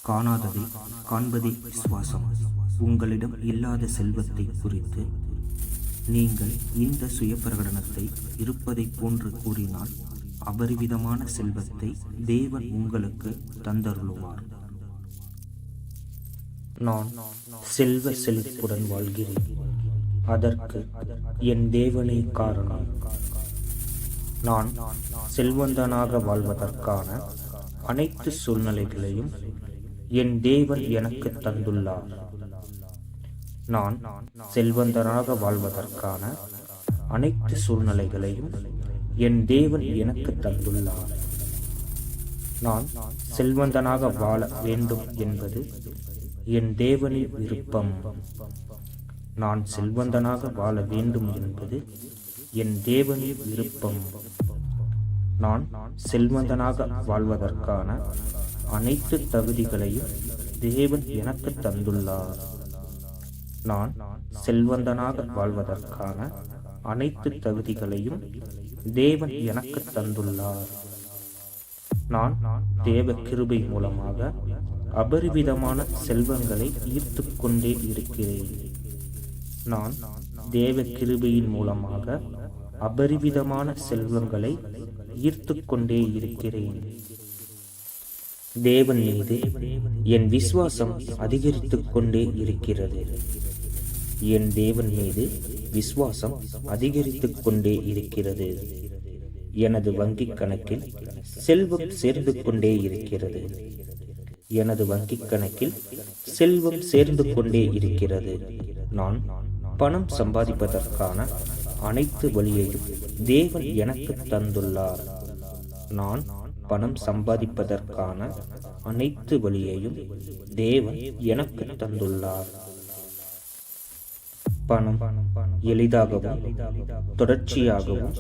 காணாததை காண்பதே விசுவாசம். உங்களிடம் இல்லாத செல்வத்தை குறித்து நீங்கள் இந்த சுய பிரகடனத்தை இருப்பதைப் போன்று கூறினால் அபரிவிதமான செல்வத்தை தேவன் உங்களுக்கு தந்தருளுவார். நான் செல்வ செழிப்புடன் வாழ்கிறேன், அதற்கு என் தேவனே காரணம். நான் செல்வந்தனாக வாழ்வதற்கான அனைத்து சூழ்நிலைகளையும் என் தேவன் எனக்கு தந்துள்ளார். நான் செல்வந்தனாக வாழ்வதற்கான அனைத்து சூழ்நிலைகளையும் என் தேவன் எனக்கு தந்துள்ளார். நான் செல்வந்தனாக வாழ வேண்டும் என்பது என் தேவனின் விருப்பம். நான் செல்வந்தனாக வாழ வேண்டும் என்பது என் தேவனின் விருப்பம். நான் செல்வந்தனாக வாழ்வதற்கான அனைத்து தகுதிகளையும் தேவன் எனக்கு தந்துள்ளார். நான் செல்வந்தனாக வாழ்வதற்கான அனைத்து தகுதிகளையும் தேவன் எனக்கு தந்துள்ளார். நான் தேவ கிருபை மூலமாக அபரிவிதமான செல்வங்களை ஈர்த்து கொண்டே இருக்கிறேன். நான் தேவ கிருபையின் மூலமாக அபரிவிதமான செல்வங்களை ஈர்த்து கொண்டே இருக்கிறேன். தேவன் மீது என் விசுவாசம் அதிகரித்து கொண்டே இருக்கிறது. என் தேவன் மீது விசுவாசம் அதிகரித்து கொண்டே இருக்கிறது. எனது வங்கிக் கணக்கில் செல்வம் சேர்ந்து கொண்டே இருக்கிறது. எனது வங்கிக் கணக்கில் செல்வம் சேர்ந்து கொண்டே இருக்கிறது. நான் பணம் சம்பாதிப்பதற்கான அனைத்து வழியையும் தேவன் எனக்கு தந்துள்ளார். நான் பணம் சம்பாதிப்பதற்கான அனைத்து வழியையும் தேவன் எனக்கு தந்துள்ளார். பணம் எளிதாகவும் தொடர்ச்சியாகவும்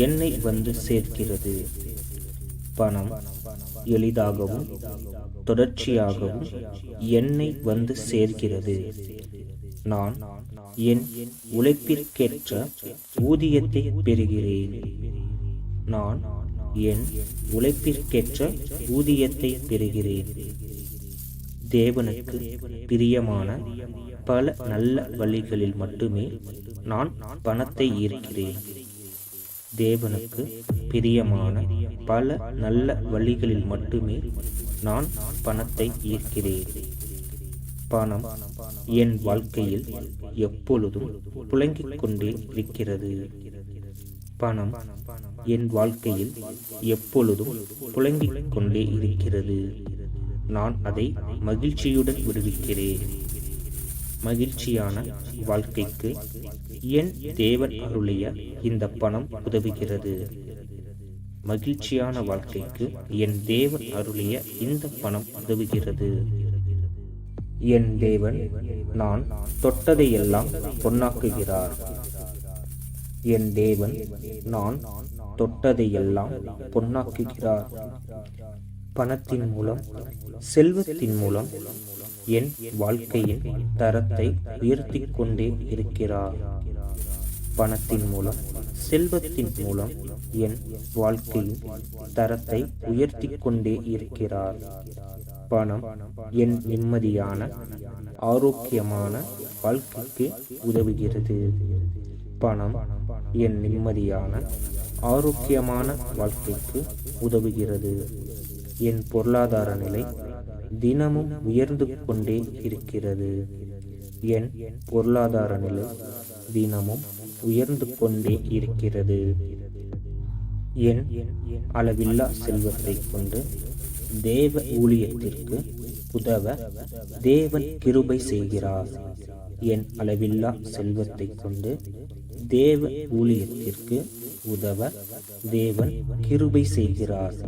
என்னை வந்து சேர்க்கிறது. பணம் எளிதாகவும் தொடர்ச்சியாகவும் என்னை வந்து சேர்க்கிறது. நான் என் உழைப்பிற்கேற்ற ஊதியத்தை பெறுகிறேன். நான் என் உழைப்பிற்கேற்ற ஊதியத்தை பெறுகிறேன். தேவனுக்கு பிரியமான பல நல்ல வழிகளில் மட்டுமே நான் பணத்தை ஈர்க்கிறேன். தேவனுக்கு பிரியமான பல நல்ல வழிகளில் மட்டுமே நான் பணத்தை ஈர்க்கிறேன். பணம் என் வாழ்க்கையில் எப்பொழுதும் புழங்கிக் கொண்டே இருக்கிறது. பணம் என் வாழ்க்கையில் எப்பொழுதும் புழங்கிக் கொண்டே இருக்கிறது. நான் அதை மகிழ்ச்சியுடன் விடுவிக்கிறேன். மகிழ்ச்சியான வாழ்க்கைக்கு என் தேவன் அருளிய இந்த பணம் உதவுகிறது. மகிழ்ச்சியான வாழ்க்கைக்கு என் தேவன் அருளிய இந்த பணம் உதவுகிறது. என் தேவன் நான் தொட்டதையெல்லாம் பொன்னாக்குகிறார். என் தேவன் நான் தொட்டதையெல்லாம் பொன்னாக்குகிறார். பணத்தின் மூலம், செல்வத்தின் மூலம் என் வாழ்க்கையின் தரத்தை உயர்த்தி கொண்டே இருக்கிறார். பணத்தின் மூலம், செல்வத்தின் மூலம் என் வாழ்க்கையின் தரத்தை உயர்த்தி கொண்டே இருக்கிறார். பணம் என் நிம்மதியான, ஆரோக்கியமான வாழ்க்கைக்கு உதவுகிறது. பணம் என் நிம்மதியான, ஆரோக்கியமான வாழ்க்கைக்கு உதவுகிறது. என் பொருளாதார நிலை தினமும் உயர்ந்து கொண்டே இருக்கிறது. என் பொருளாதார நிலை தினமும் உயர்ந்து கொண்டே இருக்கிறது. என் அளவில்லா செல்வத்தை கொண்டு தேவ ஊழியத்திற்கு உதவ தேவன் கிருபை செய்கிறார். என் அளவில்லா செல்வத்தை கொண்டு தேவ ஊழியத்திற்கு உதவ தேவன் கிருபை செய்கிறார்.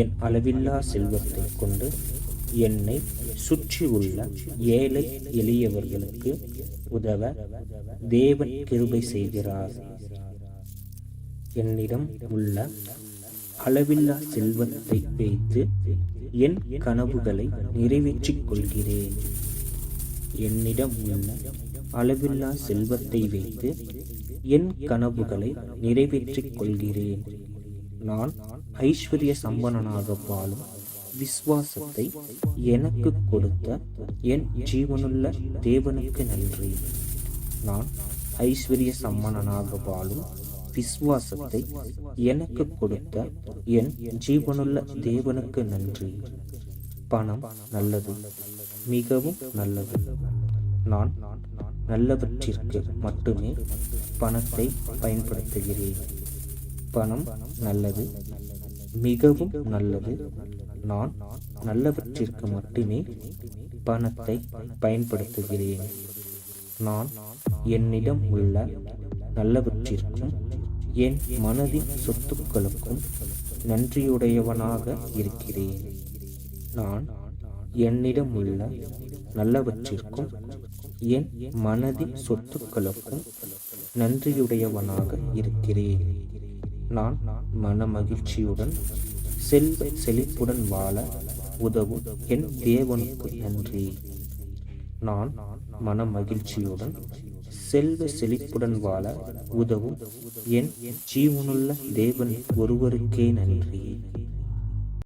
என் அளவில்லா செல்வத்தை கொண்டு என்னை சுற்றியுள்ள ஏழை எளியவர்களுக்கு உதவ தேவன் கிருபை செய்கிறார். என்னிடம் உள்ள அளவில்லா செல்வத்தை வைத்து என் கனவுகளை நிறைவேற்றிக் கொள்கிறேன். என்னிடம் உள்ள அளவில்லா செல்வத்தை வைத்து என் கனவுகளை நிறைவேற்றிக் கொள்கிறேன். நான் ஐஸ்வர்ய சம்பனனாக வாழும் விசுவாசத்தை எனக்கு கொடுத்த என் ஜீவனுள்ள தேவனுக்கு நன்றி. நான் ஐஸ்வர்ய சம்மனனாக வாழும் விசுவாசத்தை எனக்கு கொடுத்த என் ஜீவனுள்ள தேவனுக்கு நன்றி. பணம் நல்லது, மிகவும் நல்லது. நான் நல்லவற்றிற்கு மட்டுமே பணத்தை பயன்படுத்துகிறேன். பணம் நல்லது, மிகவும் நல்லது. நான் நல்லவற்றிற்கு மட்டுமே பணத்தை பயன்படுத்துகிறேன். நான் என்னிடம் உள்ள நல்லவற்றிற்கும் என் மனதின் சொத்துக்களுக்கும் நன்றியுடையவனாக இருக்கிறேன். நான் என்னிடம் உள்ள நல்லவற்றிற்கும் என் மனதின் சொத்துக்களுக்கும் நன்றியுடையவனாக இருக்கிறேன். நான் மன மகிழ்ச்சியுடன் செல்வ செழிப்புடன் வாழ உதவும் என் தேவனுக்கு நன்றி. நான் மன மகிழ்ச்சியுடன் செல்வ செழிப்புடன் வாழ உதவும் என் ஜீவனுள்ள தேவன் ஒருவருக்கே நன்றி.